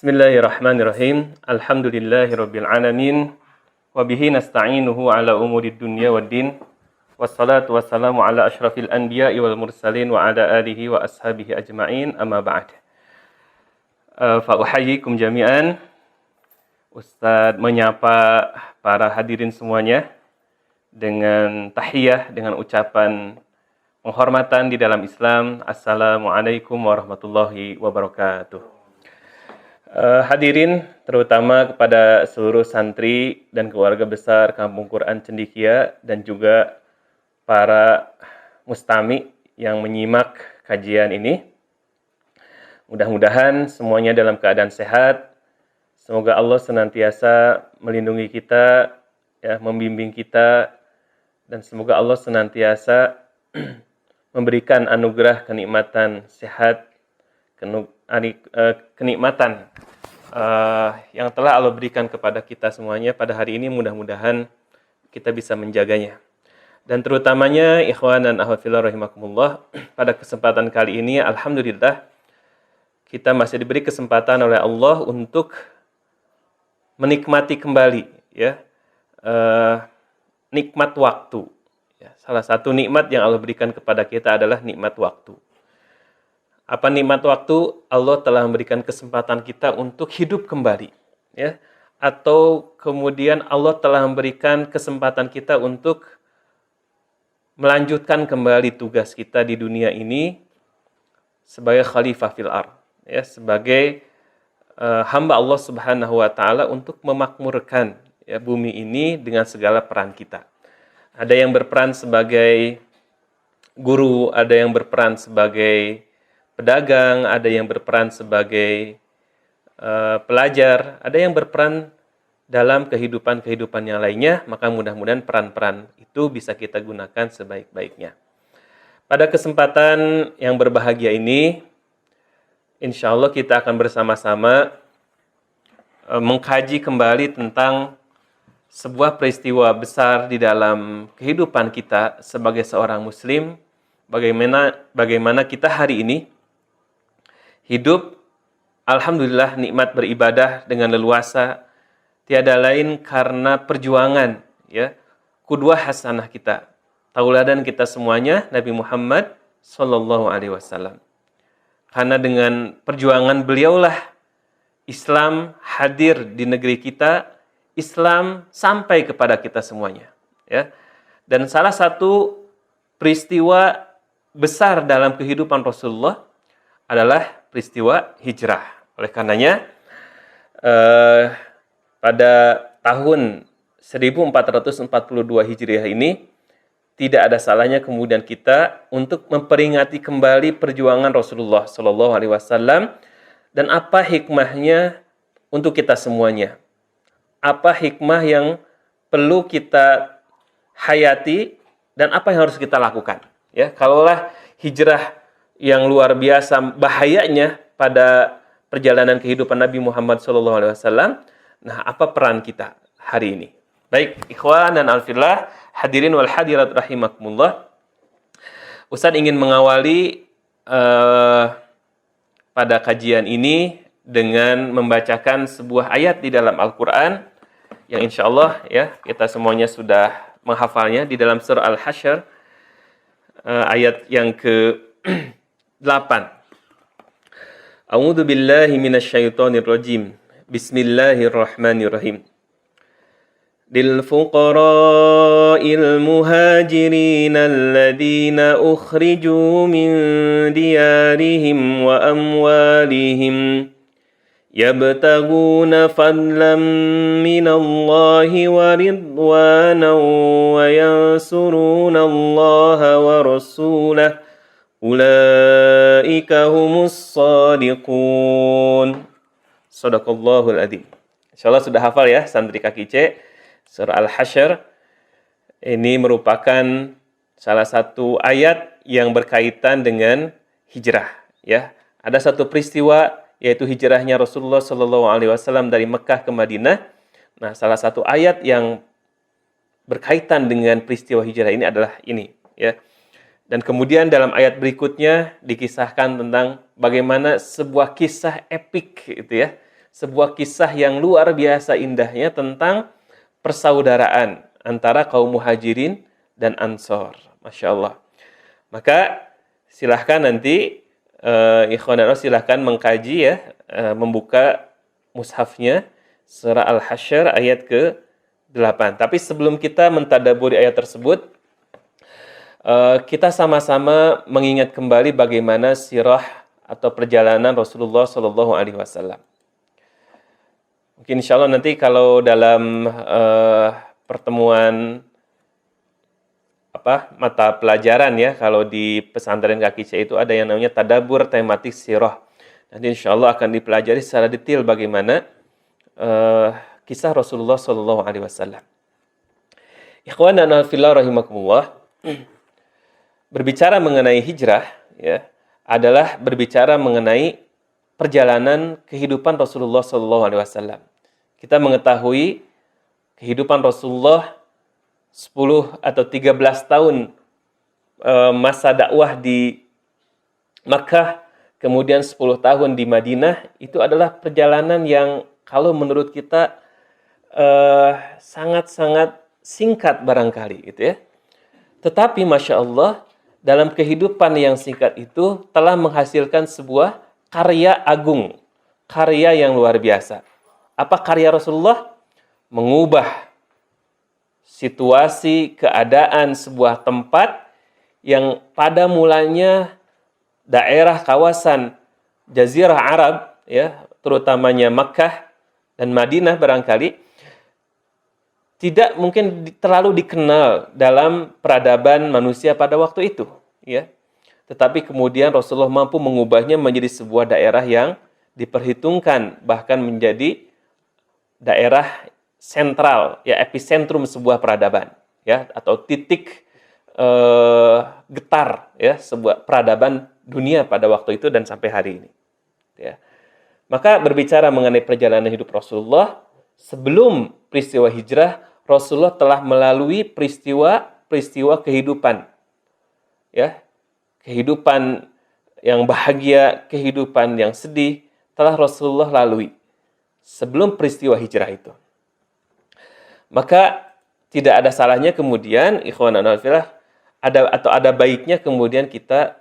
Bismillahirrahmanirrahim. Alhamdulillahirabbil alamin. Wa bihi nasta'inuhu ala umurid dunya waddin. Wassalatu wassalamu ala asyrafil anbiya'i wal mursalin wa ala alihi wa ashabihi ajma'in. Amma ba'd. Fa uhayyikum jami'an. Ustaz menyapa para hadirin semuanya dengan tahiyah, dengan ucapan penghormatan di dalam Islam. Assalamualaikum warahmatullahi wabarakatuh. Hadirin, terutama kepada seluruh santri dan keluarga besar Kampung Quran Cendikia dan juga para mustami yang menyimak kajian ini. Mudah-mudahan semuanya dalam keadaan sehat. Semoga Allah senantiasa melindungi kita, ya, membimbing kita, dan semoga Allah senantiasa memberikan anugerah kenikmatan sehat, kenikmatan yang telah Allah berikan kepada kita semuanya pada hari ini. Mudah-mudahan kita bisa menjaganya. Dan terutamanya ikhwan dan akhwat fillah rahimakumullah, pada kesempatan kali ini alhamdulillah kita masih diberi kesempatan oleh Allah untuk menikmati kembali, ya, nikmat waktu. Ya, salah satu nikmat yang Allah berikan kepada kita adalah nikmat waktu. Apa nikmat waktu? Allah telah memberikan kesempatan kita untuk hidup kembali, ya. Atau kemudian Allah telah memberikan kesempatan kita untuk melanjutkan kembali tugas kita di dunia ini sebagai khalifah fil ardh, ya, sebagai hamba Allah Subhanahu wa taala untuk memakmurkan, ya, bumi ini dengan segala peran kita. Ada yang berperan sebagai guru, ada yang berperan sebagai pedagang, ada yang berperan sebagai pelajar, ada yang berperan dalam kehidupan-kehidupan yang lainnya. Maka mudah-mudahan peran-peran itu bisa kita gunakan sebaik-baiknya. Pada kesempatan yang berbahagia ini, insya Allah kita akan bersama-sama mengkaji kembali tentang sebuah peristiwa besar di dalam kehidupan kita sebagai seorang muslim. Bagaimana kita hari ini hidup, alhamdulillah, nikmat beribadah dengan leluasa, tiada lain karena perjuangan, ya, qudwah hasanah kita, tauladan kita semuanya, Nabi Muhammad sallallahu alaihi wasallam. Karena dengan perjuangan beliaulah Islam hadir di negeri kita, Islam sampai kepada kita semuanya, ya. Dan salah satu peristiwa besar dalam kehidupan Rasulullah adalah peristiwa hijrah. Oleh karenanya, pada tahun 1442 Hijriah ini, tidak ada salahnya kemudian kita untuk memperingati kembali perjuangan Rasulullah Shallallahu Alaihi Wasallam dan apa hikmahnya untuk kita semuanya. Apa hikmah yang perlu kita hayati dan apa yang harus kita lakukan. Ya, kalaulah hijrah yang luar biasa bahayanya pada perjalanan kehidupan Nabi Muhammad SAW. Nah, apa peran kita hari ini? Baik, ikhwan dan alfillah, hadirin wal hadirat rahimakumullah. Ustaz ingin mengawali pada kajian ini dengan membacakan sebuah ayat di dalam Al-Quran yang insya Allah, ya, kita semuanya sudah menghafalnya di dalam surah Al-Hasyr, ayat yang ke-8. A'udzu billahi minasyaitonir rajim. Bismillahirrahmanirrahim. Lil fuqara'il muhajirin alladziina ukhriju min diyarihim wa amwalihim yabtaguna fadlan minallahi wa ridwanan wa yansuruna Allaha wa rasulahu ulaika humus shadiqun. Shadaqallahul adzim. Insyaallah sudah hafal, ya, santri kaki C. Surah Al-Hasyr ini merupakan salah satu ayat yang berkaitan dengan hijrah, ya. Ada satu peristiwa, yaitu hijrahnya Rasulullah Shallallahu Alaihi Wasallam dari Mekah ke Madinah. Nah, salah satu ayat yang berkaitan dengan peristiwa hijrah ini adalah ini, ya. Dan kemudian dalam ayat berikutnya dikisahkan tentang bagaimana sebuah kisah epik, itu ya, sebuah kisah yang luar biasa indahnya tentang persaudaraan antara kaum Muhajirin dan Ansor. Masya Allah. Maka silahkan nanti ikhwan dan akhwat silahkan mengkaji ya, membuka mushafnya surah Al-Hasyr ayat ke-8. Tapi sebelum kita mentadaburi ayat tersebut, kita sama-sama mengingat kembali bagaimana sirah atau perjalanan Rasulullah Shallallahu Alaihi Wasallam. Mungkin insya Allah nanti kalau dalam pertemuan mata pelajaran ya, kalau di pesantren Kaki C itu ada yang namanya tadabur tematik sirah. Nanti insya Allah akan dipelajari secara detail bagaimana kisah Rasulullah Shallallahu Alaihi Wasallam. Ikhwan dan fillah rahimakumullah. Berbicara mengenai hijrah ya, adalah berbicara mengenai perjalanan kehidupan Rasulullah SAW. Kita mengetahui kehidupan Rasulullah 10 atau 13 tahun masa dakwah di Makkah, kemudian 10 tahun di Madinah, itu adalah perjalanan yang kalau menurut kita sangat-sangat singkat barangkali gitu ya. Tetapi Masya Allah, dalam kehidupan yang singkat itu telah menghasilkan sebuah karya agung, karya yang luar biasa. Apa karya Rasulullah? Mengubah situasi, keadaan sebuah tempat yang pada mulanya daerah kawasan Jazirah Arab, ya, terutamanya Makkah dan Madinah barangkali, tidak mungkin terlalu dikenal dalam peradaban manusia pada waktu itu, ya. Tetapi kemudian Rasulullah mampu mengubahnya menjadi sebuah daerah yang diperhitungkan bahkan menjadi daerah sentral, ya, epicentrum sebuah peradaban, ya, atau titik getar, ya, sebuah peradaban dunia pada waktu itu dan sampai hari ini, ya. Maka berbicara mengenai perjalanan hidup Rasulullah, sebelum peristiwa hijrah, Rasulullah telah melalui peristiwa kehidupan, ya, kehidupan yang bahagia, kehidupan yang sedih, telah Rasulullah lalui sebelum peristiwa hijrah itu. Maka tidak ada salahnya kemudian, ikhwan dan fillah, ada baiknya kemudian kita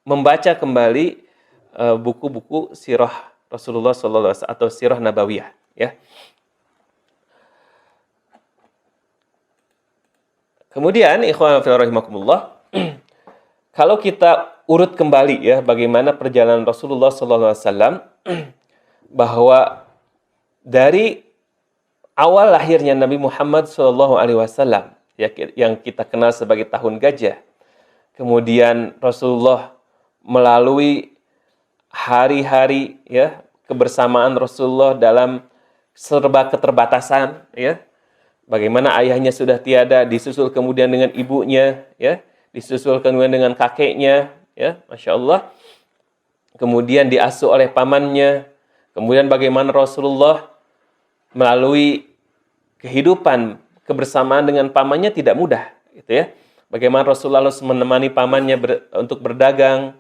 membaca kembali buku-buku sirah Rasulullah SAW atau sirah nabawiyah, ya. Kemudian, ikhwan fillah rahimakumullah, kalau kita urut kembali ya bagaimana perjalanan Rasulullah SAW, bahwa dari awal lahirnya Nabi Muhammad SAW, ya, yang kita kenal sebagai tahun gajah, kemudian Rasulullah melalui hari-hari, ya, kebersamaan Rasulullah dalam serba keterbatasan, ya. Bagaimana ayahnya sudah tiada, disusul kemudian dengan ibunya, ya, disusul kemudian dengan kakeknya, ya, Masya Allah. Kemudian diasuh oleh pamannya. Kemudian bagaimana Rasulullah melalui kehidupan kebersamaan dengan pamannya tidak mudah, gitu ya. Bagaimana Rasulullah harus menemani pamannya untuk berdagang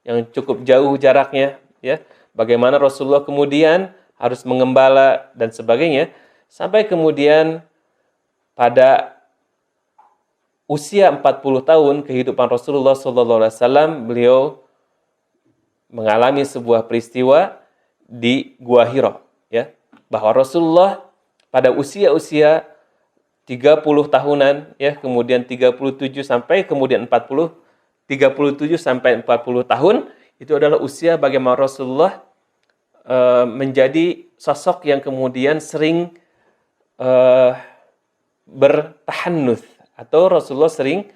yang cukup jauh jaraknya, ya. Bagaimana Rasulullah kemudian harus mengembala dan sebagainya, sampai kemudian pada usia 40 tahun kehidupan Rasulullah SAW, beliau mengalami sebuah peristiwa di Gua Hira, ya, bahwa Rasulullah pada usia-usia 30 tahunan, ya, kemudian 37 sampai kemudian 40, 37 sampai 40 tahun, itu adalah usia bagaimana Rasulullah menjadi sosok yang kemudian sering bertahannuts, atau Rasulullah sering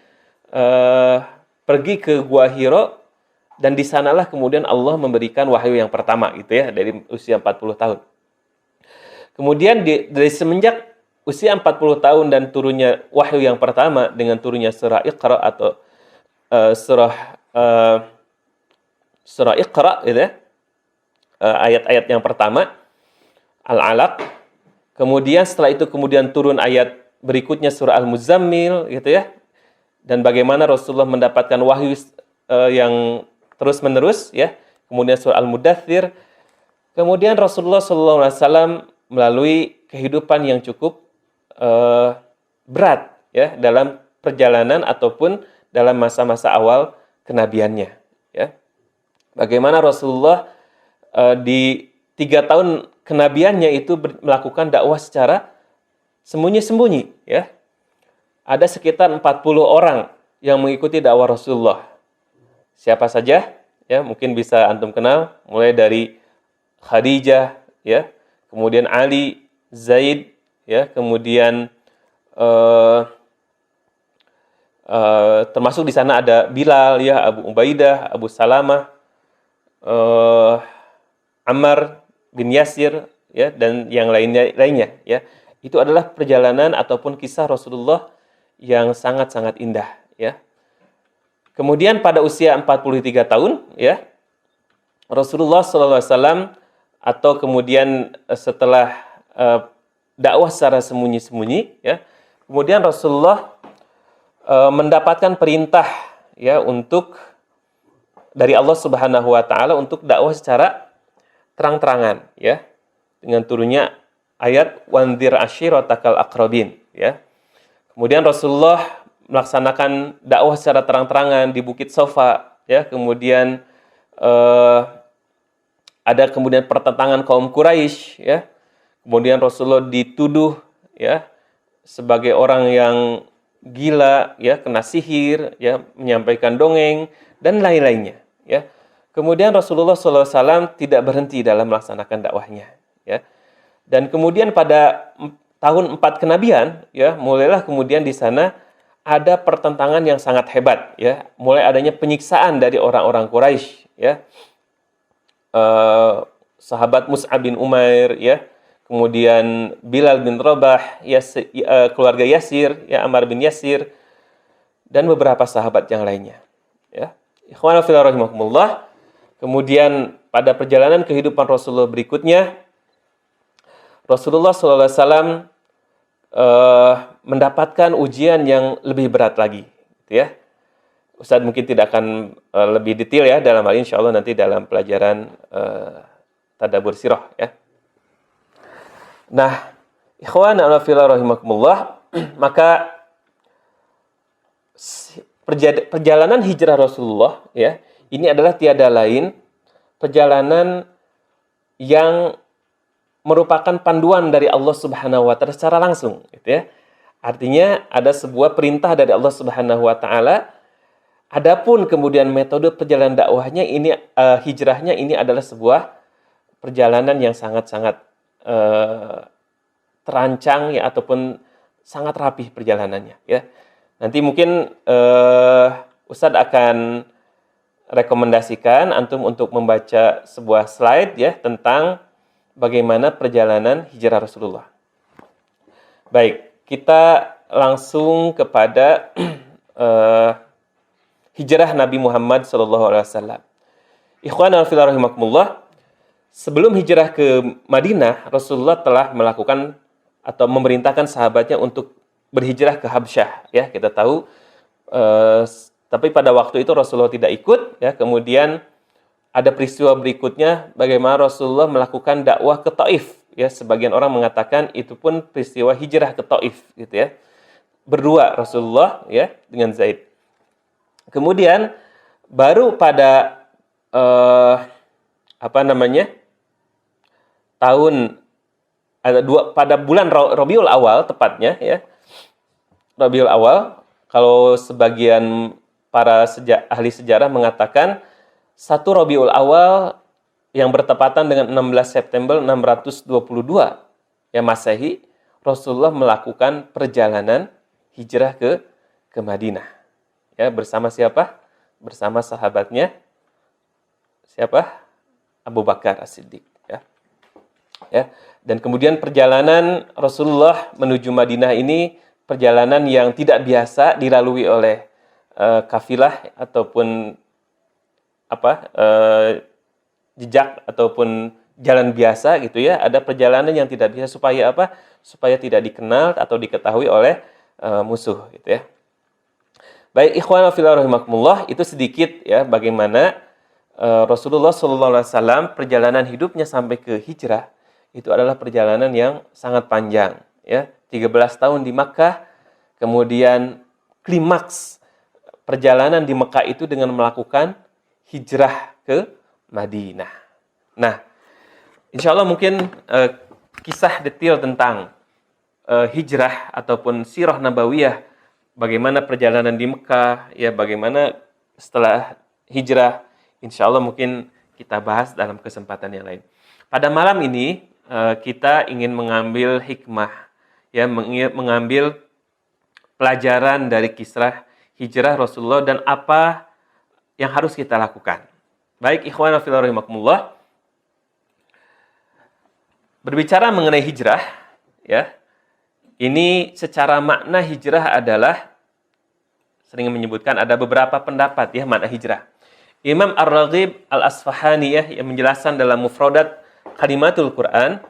pergi ke Gua Hira, dan di sanalah kemudian Allah memberikan wahyu yang pertama, gitu ya, dari usia 40 tahun. Kemudian dari semenjak usia 40 tahun dan turunnya wahyu yang pertama dengan turunnya surah Iqra atau surah Iqra, gitu ya, ayat-ayat yang pertama Al-Alaq. Kemudian setelah itu kemudian turun ayat berikutnya surah Al-Muzammil, gitu ya. Dan bagaimana Rasulullah mendapatkan wahyu yang terus-menerus, ya. Kemudian surah Al-Mudaththir. Kemudian Rasulullah SAW melalui kehidupan yang cukup berat ya dalam perjalanan ataupun dalam masa-masa awal kenabiannya. Ya, bagaimana Rasulullah di 3 tahun kenabiannya itu melakukan dakwah secara sembunyi-sembunyi. Ya, ada sekitar 40 orang yang mengikuti dakwah Rasulullah. Siapa saja? Ya, mungkin bisa antum kenal, mulai dari Khadijah, ya, kemudian Ali, Zaid, ya, kemudian termasuk di sana ada Bilal, ya, Abu Ubaidah, Abu Salamah, Ammar bin Yasir, ya, dan yang lainnya, ya. Itu adalah perjalanan ataupun kisah Rasulullah yang sangat-sangat indah, ya. Kemudian pada usia 43 tahun, ya, Rasulullah SAW atau kemudian setelah dakwah secara sembunyi-sembunyi, ya, kemudian Rasulullah mendapatkan perintah, ya, untuk dari Allah Subhanahu Wa Taala untuk dakwah secara terang-terangan, ya, dengan turunnya ayat wanzir ashiratakal aqrabin, ya. Kemudian Rasulullah melaksanakan dakwah secara terang-terangan di Bukit Safa, ya. Kemudian ada kemudian pertentangan kaum Quraisy, ya. Kemudian Rasulullah dituduh, ya, sebagai orang yang gila, ya, kena sihir, ya, menyampaikan dongeng dan lain-lainnya, ya. Kemudian Rasulullah SAW tidak berhenti dalam melaksanakan dakwahnya, ya. Dan kemudian pada tahun 4 kenabian, ya, mulailah kemudian di sana ada pertentangan yang sangat hebat, ya. Mulai adanya penyiksaan dari orang-orang Quraisy, ya. Sahabat Mus'ab bin Umair, ya. Kemudian Bilal bin Rabah, keluarga Yasir, ya, Ammar bin Yasir, dan beberapa sahabat yang lainnya, ya. Ikhwan fillah rahimakumullah. Kemudian pada perjalanan kehidupan Rasulullah berikutnya, Rasulullah SAW mendapatkan ujian yang lebih berat lagi, gitu, ya. Ustaz mungkin tidak akan lebih detail, ya, dalam hal ini insya Allah nanti dalam pelajaran Tadabbur Sirah, ya. Nah, ikhwan fillah rahimakumullah, maka perjalanan hijrah Rasulullah, ya, ini adalah tiada lain perjalanan yang merupakan panduan dari Allah Subhanahu wa Ta'ala secara langsung, gitu, ya. Artinya ada sebuah perintah dari Allah Subhanahu wa Ta'ala. Adapun kemudian metode perjalanan dakwahnya ini, hijrahnya ini adalah sebuah perjalanan yang sangat-sangat terancang, ya, ataupun sangat rapih perjalanannya, ya. Nanti mungkin Ustadz akan rekomendasikan antum untuk membaca sebuah slide, ya, tentang bagaimana perjalanan hijrah Rasulullah. Baik, kita langsung kepada hijrah Nabi Muhammad SAW. Ikhwan fillah rahimakumullah, sebelum hijrah ke Madinah, Rasulullah telah melakukan atau memerintahkan sahabatnya untuk berhijrah ke Habsyah, ya. Kita tahu, tapi pada waktu itu Rasulullah tidak ikut, ya. Kemudian ada peristiwa berikutnya bagaimana Rasulullah melakukan dakwah ke Taif, ya. Sebagian orang mengatakan itu pun peristiwa hijrah ke Taif, gitu, ya. Berdua Rasulullah, ya, dengan Zaid. Kemudian baru pada pada bulan Rabiul Awal tepatnya, ya. Rabiul Awal, kalau sebagian para ahli sejarah mengatakan 1 Rabiul Awal yang bertepatan dengan 16 September 622 ya Masehi, Rasulullah melakukan perjalanan hijrah ke Madinah. Ya, bersama siapa? Bersama sahabatnya siapa? Abu Bakar As-Siddiq, ya. Ya, dan kemudian perjalanan Rasulullah menuju Madinah ini perjalanan yang tidak biasa dilalui oleh kafilah ataupun jejak ataupun jalan biasa, gitu, ya. Ada perjalanan yang tidak biasa supaya apa? Supaya tidak dikenal atau diketahui oleh musuh, gitu, ya. Baik, ikhwan fillah rahimakumullah, itu sedikit, ya, bagaimana Rasulullah SAW perjalanan hidupnya sampai ke hijrah itu adalah perjalanan yang sangat panjang, ya. 13 tahun di Makkah, kemudian klimaks perjalanan di Mekah itu dengan melakukan hijrah ke Madinah. Nah, insya Allah mungkin kisah detail tentang hijrah ataupun sirah nabawiyah, bagaimana perjalanan di Mekah, ya bagaimana setelah hijrah, insya Allah mungkin kita bahas dalam kesempatan yang lain. Pada malam ini kita ingin mengambil hikmah, ya mengambil pelajaran dari kisah hijrah Rasulullah dan apa yang harus kita lakukan. Baik, ikhwan fillah rahimakumullah. Berbicara mengenai hijrah, ya. Ini secara makna hijrah adalah sering menyebutkan ada beberapa pendapat, ya, makna hijrah. Imam Ar-Raghib Al-Asfahani, ya, yang menjelaskan dalam Mufradat Kalimatul Quran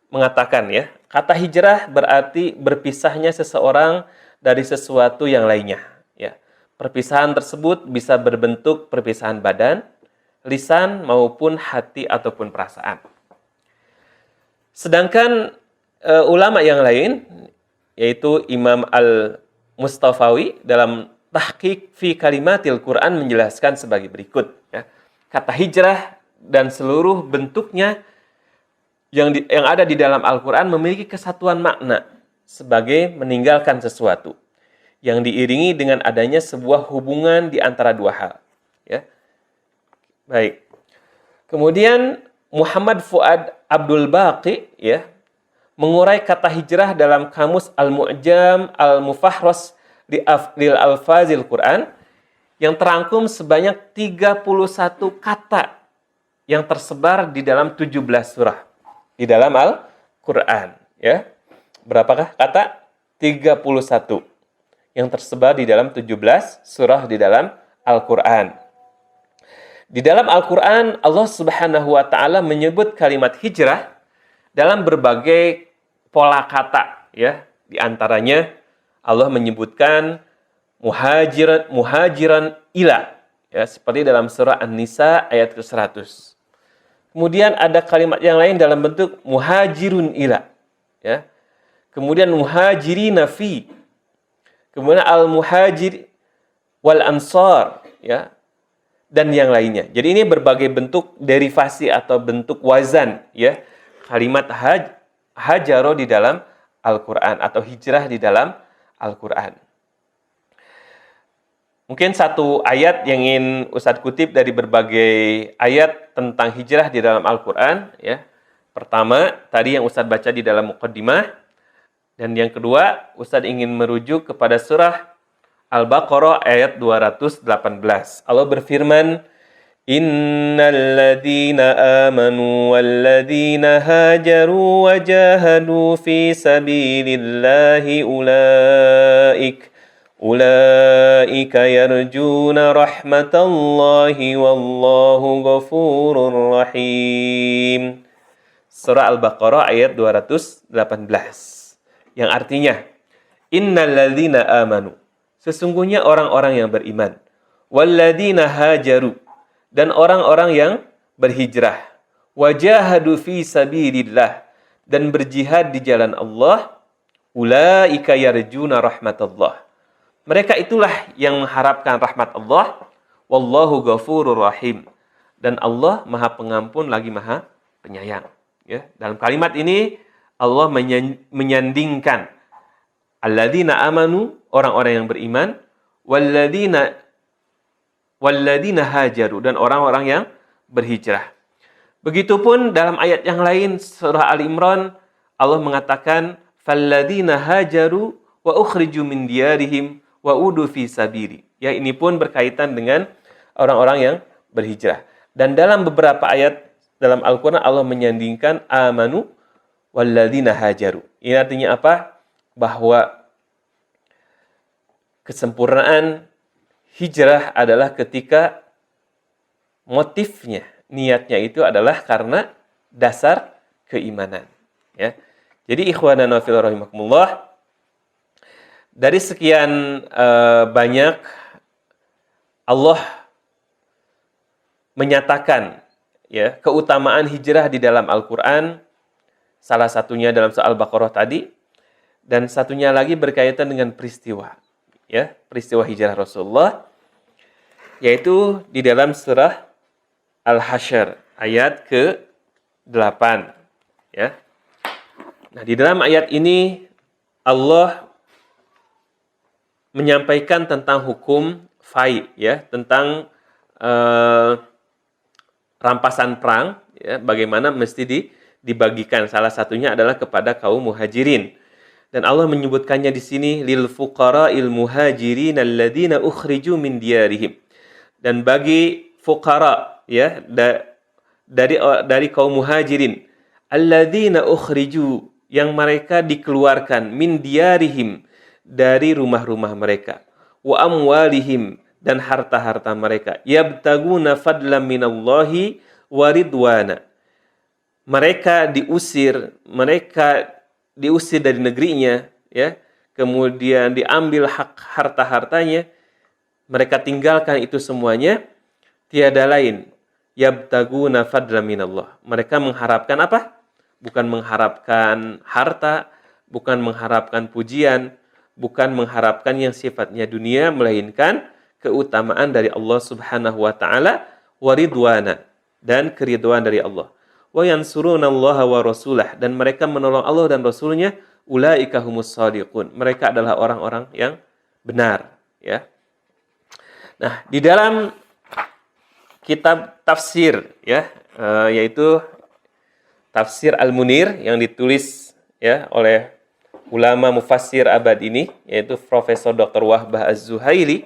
mengatakan, ya, kata hijrah berarti berpisahnya seseorang dari sesuatu yang lainnya, ya. Perpisahan tersebut bisa berbentuk perpisahan badan, lisan maupun hati ataupun perasaan. Sedangkan ulama yang lain, yaitu Imam Al-Mustafawi dalam Tahqiq fi Kalimatil Quran menjelaskan sebagai berikut, ya. Kata hijrah dan seluruh bentuknya yang ada di dalam Al-Quran memiliki kesatuan makna sebagai meninggalkan sesuatu yang diiringi dengan adanya sebuah hubungan di antara dua hal, ya. Baik. Kemudian Muhammad Fuad Abdul Baqi, ya, mengurai kata hijrah dalam kamus Al-Mu'jam Al-Mufahras lil Alfazil Quran yang terangkum sebanyak 31 kata yang tersebar di dalam 17 surah di dalam Al-Quran, ya. Berapakah kata? 31 yang tersebar di dalam 17 surah di dalam Al-Quran. Di dalam Al-Quran, Allah Subhanahu wa Ta'ala menyebut kalimat hijrah dalam berbagai pola kata, ya. Di antaranya Allah menyebutkan muhajiran ila, ya, seperti dalam surah An-Nisa ayat ke-100. Kemudian ada kalimat yang lain dalam bentuk muhajirun ila, ya. Kemudian muhajirina fi. Kemudian al-muhajir wal ansar, ya, dan yang lainnya. Jadi ini berbagai bentuk derivasi atau bentuk wazan, ya, kalimat hajaro di dalam Al-Quran atau hijrah di dalam Al-Quran. Mungkin satu ayat yang ingin Ustadz kutip dari berbagai ayat tentang hijrah di dalam Al-Quran, ya. Pertama, tadi yang Ustadz baca di dalam muqaddimah, dan yang kedua, Ustadz ingin merujuk kepada surah Al-Baqarah ayat 218. Allah berfirman, Innal ladzina amanu wal ladzina hajaru wa jahadu fi sabilillahi ulaika yarjuna rahmatallahi wallahu ghafurur rahim. Surah Al-Baqarah ayat 218. Yang artinya, Innal ladzina amanu, sesungguhnya orang-orang yang beriman, wal ladzina hajaru, dan orang-orang yang berhijrah, wajahadu fi sabilillah, dan berjihad di jalan Allah, ulaika yarjuna rahmatullah. Mereka itulah yang mengharapkan rahmat Allah, wallahu ghafurur rahim, dan Allah Maha Pengampun lagi Maha Penyayang, ya. Dalam kalimat ini Allah menyandingkan alladzina amanu, orang-orang yang beriman, walladzina hajaru, dan orang-orang yang berhijrah. Begitupun dalam ayat yang lain surah Ali Imran, Allah mengatakan falladzina hajaru wa ukhriju min diyarihim wa udu fi sabili. Ya, ini pun berkaitan dengan orang-orang yang berhijrah. Dan dalam beberapa ayat dalam Al-Qur'an Allah menyandingkan amanu walladzina hajaru. Ini artinya apa? Bahwa kesempurnaan hijrah adalah ketika motifnya, niatnya itu adalah karena dasar keimanan, ya. Jadi ikhwanan wa fillah rahimakumullah, dari sekian banyak Allah menyatakan ya keutamaan hijrah di dalam Al-Qur'an. Salah satunya dalam surah Al-Baqarah tadi, dan satunya lagi berkaitan dengan peristiwa ya, peristiwa hijrah Rasulullah, yaitu di dalam surah Al-Hasyr ayat ke-8 ya. Nah, di dalam ayat ini Allah menyampaikan tentang hukum fai ya, tentang rampasan perang ya, bagaimana mesti dibagikan. Salah satunya adalah kepada kaum muhajirin. Dan Allah menyebutkannya di sini lil fuqara'il muhajirin alladzina ukhriju min diyarihim. Dan bagi fuqara ya, dari kaum muhajirin alladzina ukhriju, yang mereka dikeluarkan min diyarihim, dari rumah-rumah mereka, wa amwalihim, dan harta-harta mereka, yabtaguna fadlan minallahi wa ridwana. Mereka diusir dari negerinya ya, kemudian diambil hak harta-hartanya, mereka tinggalkan itu semuanya, tiada lain yabtaguna fadlan minallah. Mereka mengharapkan apa? Bukan mengharapkan harta, bukan mengharapkan pujian, bukan mengharapkan yang sifatnya dunia, melainkan keutamaan dari Allah Subhanahu wa taala, waridwana, dan keridhaan dari Allah. Wa yansurunallaha wa rasulah, dan mereka menolong Allah dan Rasulnya, ulaika humus shadiqun. Mereka adalah orang-orang yang benar, ya. Nah, di dalam kitab tafsir ya, yaitu Tafsir Al-Munir yang ditulis ya oleh ulama mufassir abad ini, yaitu Profesor Dr. Wahbah Az-Zuhaili.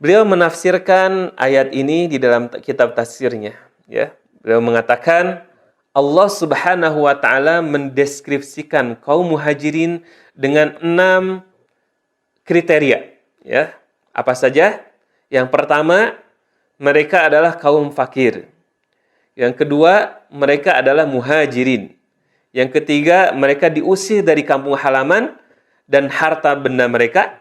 Beliau menafsirkan ayat ini di dalam kitab tafsirnya ya. Beliau mengatakan Allah Subhanahu wa taala mendeskripsikan kaum muhajirin dengan 6 kriteria ya. Apa saja? Yang pertama, mereka adalah kaum fakir. Yang kedua, mereka adalah muhajirin. Yang ketiga, mereka diusir dari kampung halaman dan harta benda mereka.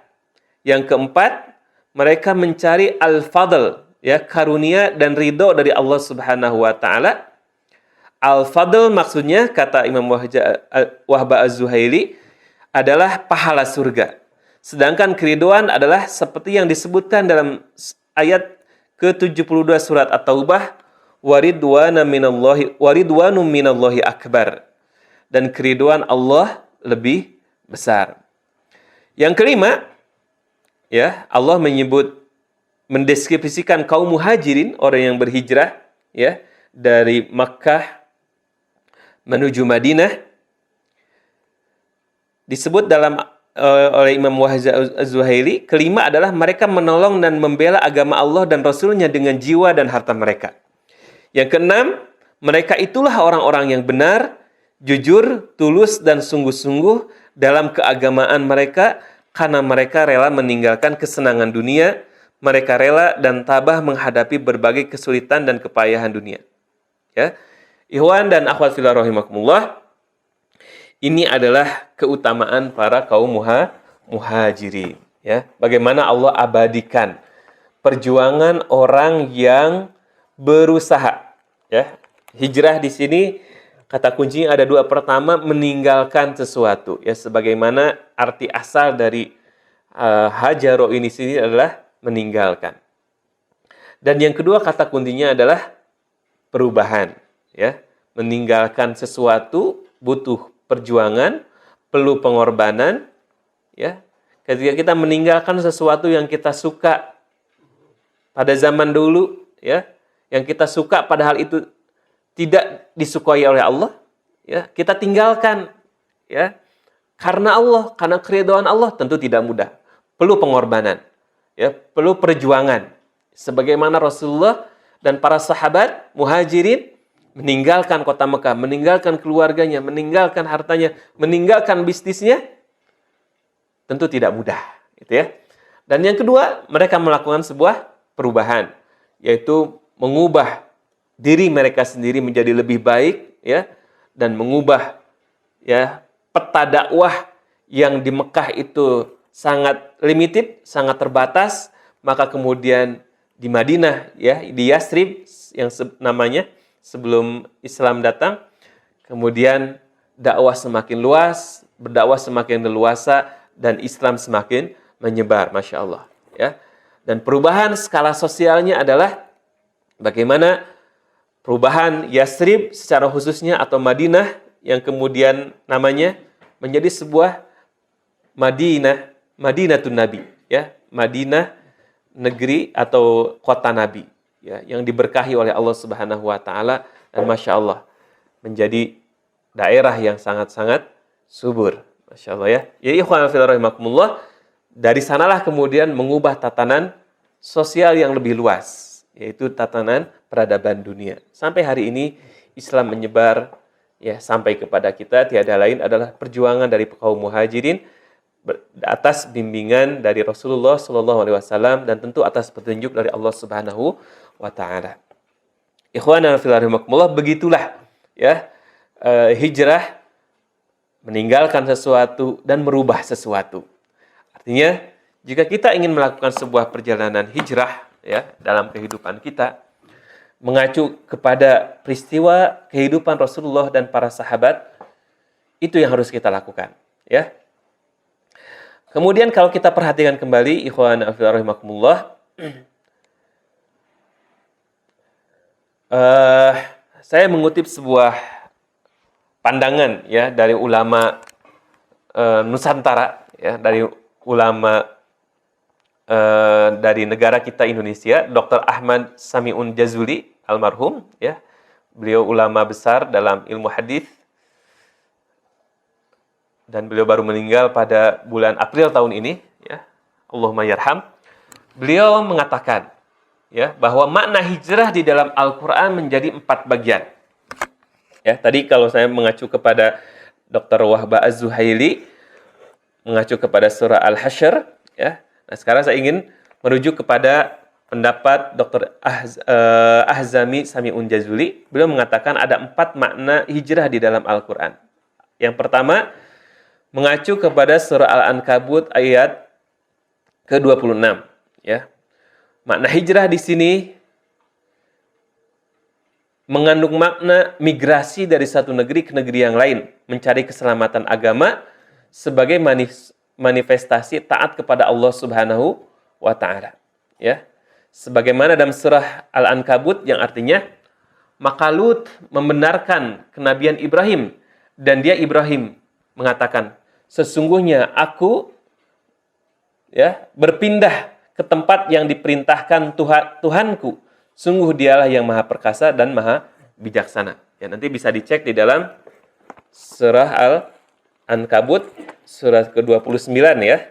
Yang keempat, mereka mencari al-fadl, ya, karunia dan ridho dari Allah Subhanahu wa taala. Al-fadl maksudnya, kata Imam Wahbah Az-Zuhaili, adalah pahala surga. Sedangkan keridhaan adalah seperti yang disebutkan dalam ayat ke-72 surat At-Taubah, waridwanum minallahi akbar. Dan keridhaan Allah lebih besar. Yang kelima, ya, Allah mendeskripsikan kaum muhajirin, orang yang berhijrah ya dari Makkah menuju Madinah, disebut oleh Imam Wahbah Az-Zuhaili, kelima adalah mereka menolong dan membela agama Allah dan Rasulnya dengan jiwa dan harta mereka. Yang keenam, mereka itulah orang-orang yang benar, jujur, tulus, dan sungguh-sungguh dalam keagamaan mereka, karena mereka rela meninggalkan kesenangan dunia, mereka rela dan tabah menghadapi berbagai kesulitan dan kepayahan dunia. Ya, ikhwan dan akhwat fillah rahimakumullah, ini adalah keutamaan para kaum muhajirin. Ya, bagaimana Allah abadikan perjuangan orang yang berusaha. Ya, hijrah di sini kata kuncinya ada 2. Pertama, meninggalkan sesuatu. Ya, sebagaimana arti asal dari hajaro ini sini adalah meninggalkan. Dan yang kedua, kata kuncinya adalah perubahan. Ya, meninggalkan sesuatu butuh perjuangan, perlu pengorbanan. Ya, ketika kita meninggalkan sesuatu yang kita suka pada zaman dulu, ya, yang kita suka padahal itu tidak disukai oleh Allah, ya, kita tinggalkan, ya, karena Allah, karena keridhaan Allah, tentu tidak mudah. Perlu pengorbanan, ya, perlu perjuangan. Sebagaimana Rasulullah dan para sahabat muhajirin meninggalkan kota Mekah, meninggalkan keluarganya, meninggalkan hartanya, meninggalkan bisnisnya, tentu tidak mudah, gitu ya. Dan yang kedua, mereka melakukan sebuah perubahan, yaitu mengubah diri mereka sendiri menjadi lebih baik, ya, dan mengubah, ya, peta dakwah yang di Mekah itu sangat limited, sangat terbatas, maka kemudian di Madinah, ya, di Yathrib yang namanya sebelum Islam datang. Kemudian dakwah semakin luas, berdakwah semakin leluasa, dan Islam semakin menyebar, Masya Allah. Ya. Dan perubahan skala sosialnya adalah bagaimana perubahan Yathrib secara khususnya atau Madinah yang kemudian namanya menjadi sebuah Madinatun Nabi, ya, Madinah negeri atau kota Nabi, ya, yang diberkahi oleh Allah Subhanahu wa taala, dan Masya Allah menjadi daerah yang sangat-sangat subur. Masya Allah, ya. Ya ikhwan fillah rahimakumullah, dari sanalah kemudian mengubah tatanan sosial yang lebih luas, yaitu tatanan peradaban dunia. Sampai hari ini Islam menyebar, ya, sampai kepada kita. Tiada lain adalah perjuangan dari kaum muhajirin atas bimbingan dari Rasulullah SAW, dan tentu atas petunjuk dari Allah Subhanahu wa taala. Ikhwana fillah rahimakumullah, begitulah, ya, hijrah, meninggalkan sesuatu dan merubah sesuatu. Artinya, jika kita ingin melakukan sebuah perjalanan hijrah, ya, dalam kehidupan kita, mengacu kepada peristiwa kehidupan Rasulullah dan para sahabat, itu yang harus kita lakukan, ya. Kemudian kalau kita perhatikan kembali, ikhwan fillah rahimakumullah, saya mengutip sebuah pandangan, ya, dari ulama Nusantara, ya, dari ulama dari negara kita Indonesia, Dr. Ahmad Sami'un Jazuli almarhum, ya. Beliau ulama besar dalam ilmu hadis, dan beliau baru meninggal pada bulan April tahun ini, ya. Allahumma yarham. Beliau mengatakan, ya, bahwa makna hijrah di dalam Al-Qur'an menjadi 4 bagian. Ya, tadi kalau saya mengacu kepada Dr. Wahbah Az-Zuhaili, mengacu kepada surah Al-Hasyr, ya. Nah, sekarang saya ingin merujuk kepada pendapat Dr. Ahzami Sami'un Jazuli. Beliau mengatakan ada 4 makna hijrah di dalam Al-Qur'an. Yang pertama, mengacu kepada surah Al-Ankabut ayat ke-26, ya. Makna hijrah di sini mengandung makna migrasi dari satu negeri ke negeri yang lain, mencari keselamatan agama sebagai manifestasi taat kepada Allah Subhanahu wa taala, ya. Sebagaimana dalam surah Al-Ankabut yang artinya, maka Lut membenarkan kenabian Ibrahim, dan dia Ibrahim mengatakan, sesungguhnya aku, ya, berpindah ke tempat yang diperintahkan Tuhanku. Sungguh dialah yang maha perkasa dan maha bijaksana. Ya, nanti bisa dicek di dalam surah Al-Ankabut, surah ke-29, ya.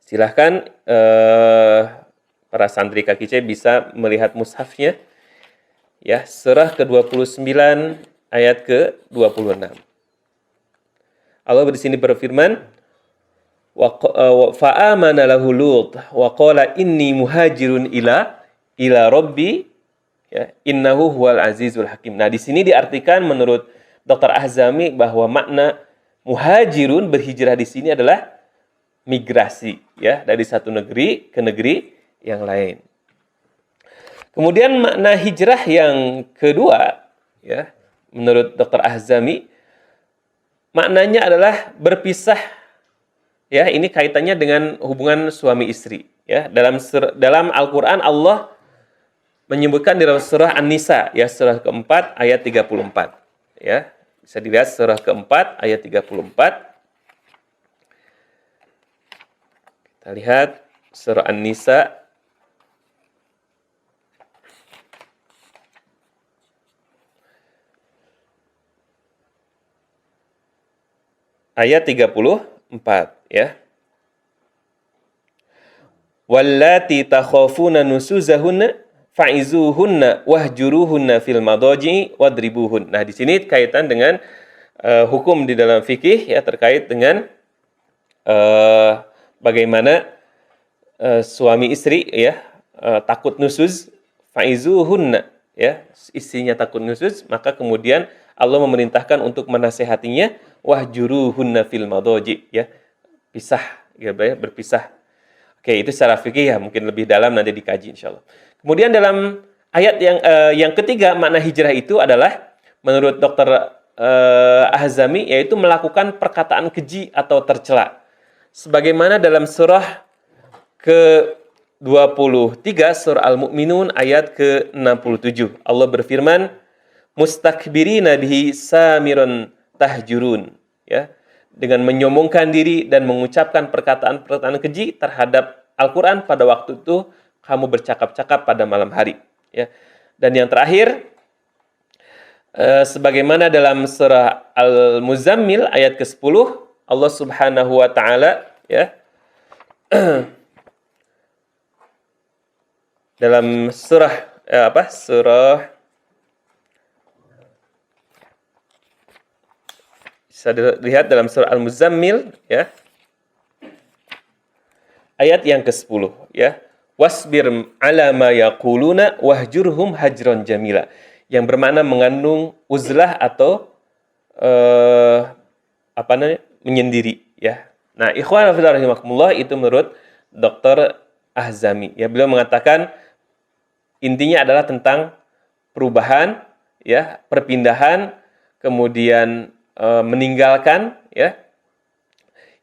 Silahkan para santri KKC bisa melihat mushafnya, ya, surah ke-29 ayat ke-26. Allah di sini berfirman, fa'amana lahu Lut wa qala inni muhajirun ila rabbi, ya, innahu huwal azizul hakim. Nah, di sini diartikan menurut Dr. Ahzami bahwa makna muhajirun, berhijrah di sini adalah migrasi, ya, dari satu negeri ke negeri yang lain. Kemudian makna hijrah yang kedua, ya, menurut Dr. Ahzami, maknanya adalah berpisah, ya. Ini kaitannya dengan hubungan suami istri, ya. Dalam Al-Qur'an Allah menyebutkan di dalam surah An-Nisa, ya, surah keempat ayat 34, ya. Bisa dilihat surah keempat ayat 34. Kita lihat surah An-Nisa ayat 34, ya. Wallati takhafuna nusuzahunna fa'izuhunna wahjuruhunna fil madaji wadribuhun. Nah, di sini kaitan dengan hukum di dalam fikih, ya, terkait dengan bagaimana suami istri, ya, takut nusuz, fa'izuhunna, ya, istrinya takut nusuz, maka kemudian Allah memerintahkan untuk menasehatinya, wahjuruhunna fil madaji, ya, pisah, ya, berpisah. Oke, itu secara fikih ya, mungkin lebih dalam nanti dikaji insyaallah. Kemudian dalam ayat yang ketiga, makna hijrah itu adalah menurut Dr. Ahzami, yaitu melakukan perkataan keji atau tercela. Sebagaimana dalam surah ke-23 surah Al-Mu'minun ayat ke-67. Allah berfirman, mustakbirina bihi samiron tahjurun, ya, dengan menyombongkan diri dan mengucapkan perkataan-perkataan keji terhadap Al-Quran pada waktu itu kamu bercakap-cakap pada malam hari, ya. Dan yang terakhir, sebagaimana dalam surah Al-Muzammil ayat ke-10, Allah Subhanahu wa taala, ya, dalam surah surah, bisa dilihat dalam surah Al-Muzammil, ya, ayat yang ke-10, ya. Wasbir ala ma yaquluna wahjurhum hajran jamila, yang bermakna mengandung uzlah atau menyendiri, ya. Nah, ikhwan fillah rahimakumullah, itu menurut Dr. Ahzami, ya. Beliau mengatakan intinya adalah tentang perubahan, ya, perpindahan, kemudian meninggalkan, ya.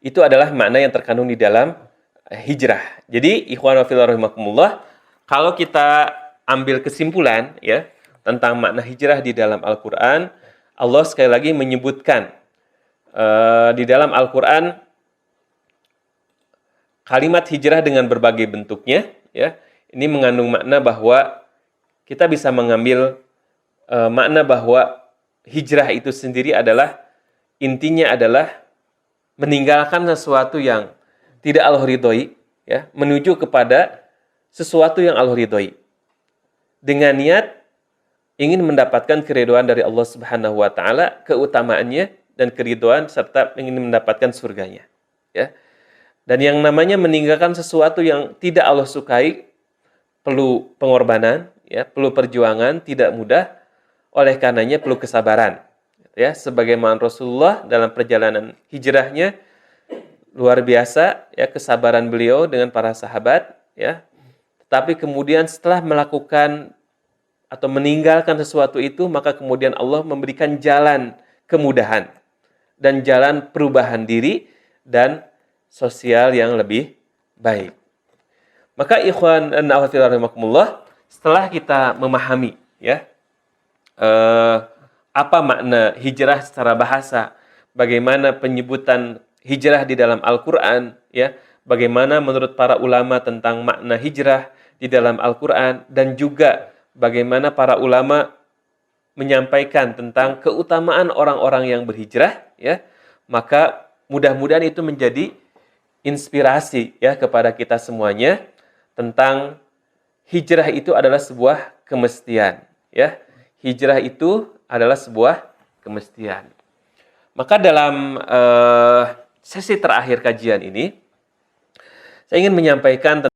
Itu adalah makna yang terkandung di dalam hijrah. Jadi ikhwan fillah rahimakumullah, kalau kita ambil kesimpulan, ya, tentang makna hijrah di dalam Al-Qur'an, Allah sekali lagi menyebutkan di dalam Al-Qur'an kalimat hijrah dengan berbagai bentuknya, ya. Ini mengandung makna bahwa kita bisa mengambil makna bahwa hijrah itu sendiri adalah intinya adalah meninggalkan sesuatu yang tidak Allah ridhoi, ya, menuju kepada sesuatu yang Allah ridhoi, dengan niat ingin mendapatkan keridhaan dari Allah Subhanahu wa taala, keutamaannya dan keridhaan serta ingin mendapatkan surganya, ya. Dan yang namanya meninggalkan sesuatu yang tidak Allah sukai perlu pengorbanan, ya, perlu perjuangan, tidak mudah, oleh karenanya perlu kesabaran, ya. Sebagaimana Rasulullah dalam perjalanan hijrahnya luar biasa, ya, kesabaran beliau dengan para sahabat, ya. Tetapi kemudian setelah melakukan atau meninggalkan sesuatu itu, maka kemudian Allah memberikan jalan kemudahan dan jalan perubahan diri dan sosial yang lebih baik. Maka ikhwan dan akhwat fillah rahimakumullah, setelah kita memahami, ya, apa makna hijrah secara bahasa, bagaimana penyebutan hijrah di dalam Al-Quran, ya, bagaimana menurut para ulama tentang makna hijrah di dalam Al-Quran, dan juga bagaimana para ulama menyampaikan tentang keutamaan orang-orang yang berhijrah, ya, maka mudah-mudahan itu menjadi inspirasi, ya, kepada kita semuanya tentang hijrah itu adalah sebuah kemestian, ya. Hijrah itu adalah sebuah kemestian. Maka dalam sesi terakhir kajian ini, saya ingin menyampaikan